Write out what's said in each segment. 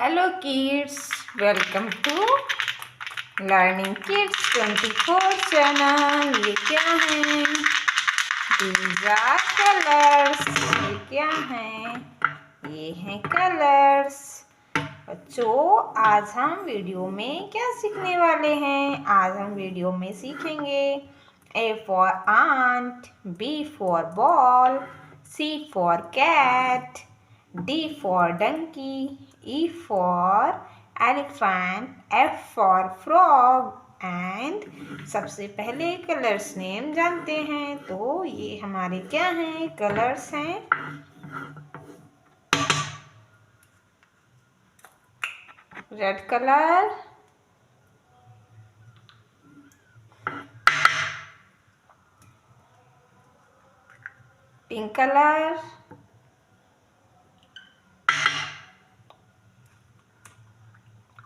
Hello kids, welcome to Learning Kids 24 channel. ये क्या है? These are colors। ये क्या है? ये हैं कलर्स। बच्चों, आज हम वीडियो में क्या सीखने वाले हैं? आज हम वीडियो में सीखेंगे A for ant, B for ball, C for cat, D for donkey, E for elephant, F for frog and सबसे पहले कलर्स नेम जानते हैं। तो ये हमारे क्या हैं? कलर्स हैं। Red colour, pink colour,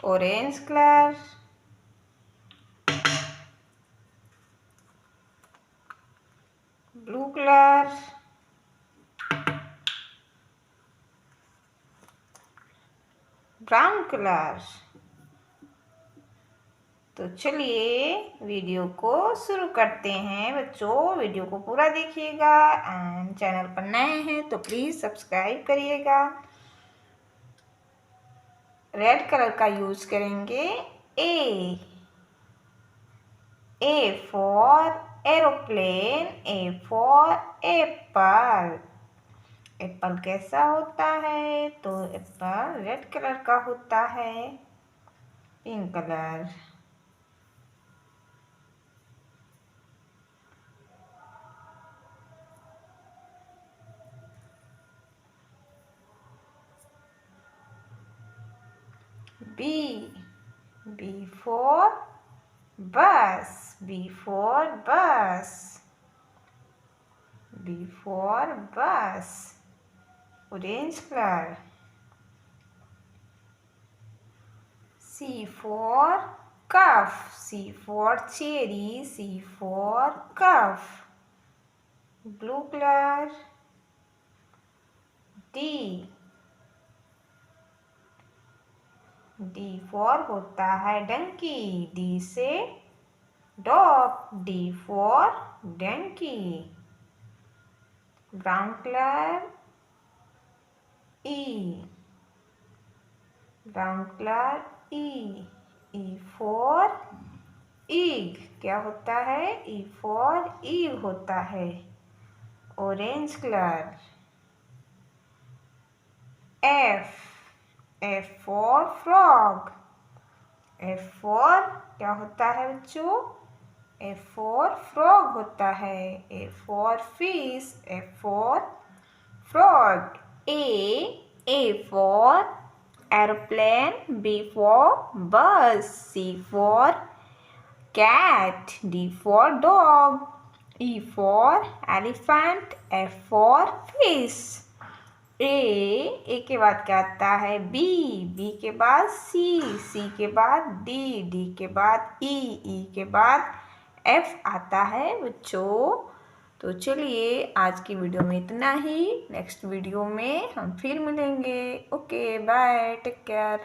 orange colour, blue colour, brown colour. तो चलिए वीडियो को शुरू करते हैं। बच्चों, वीडियो को पूरा देखिएगा एंड चैनल पर नए हैं तो प्लीज़ सब्सक्राइब करिएगा। रेड कलर का यूज करेंगे A for aeroplane, A for Apple. Apple कैसा होता है? तो एप्पल रेड कलर का होता है। Pink colour, B for bus, B for bus, B for bus, orange color. C for cuff, C for cherry, C for cuff, blue color. D for होता है donkey, D से dog, D for donkey. Brown colour, E, brown colour, E for egg. क्या होता है? E for egg होता है। Orange colour, F for frog, F for क्या होता है बच्चों? F for frog होता है। A for fish, F for frog. A for airplane, B for bus, C for cat, D for dog, E for elephant, F for fish. ए के बाद क्या आता है? बी के बाद सी के बाद डी के बाद ई के बाद एफ आता है बच्चों। तो चलिए आज की वीडियो में इतना ही। नेक्स्ट वीडियो में हम फिर मिलेंगे। Okay, bye, take care.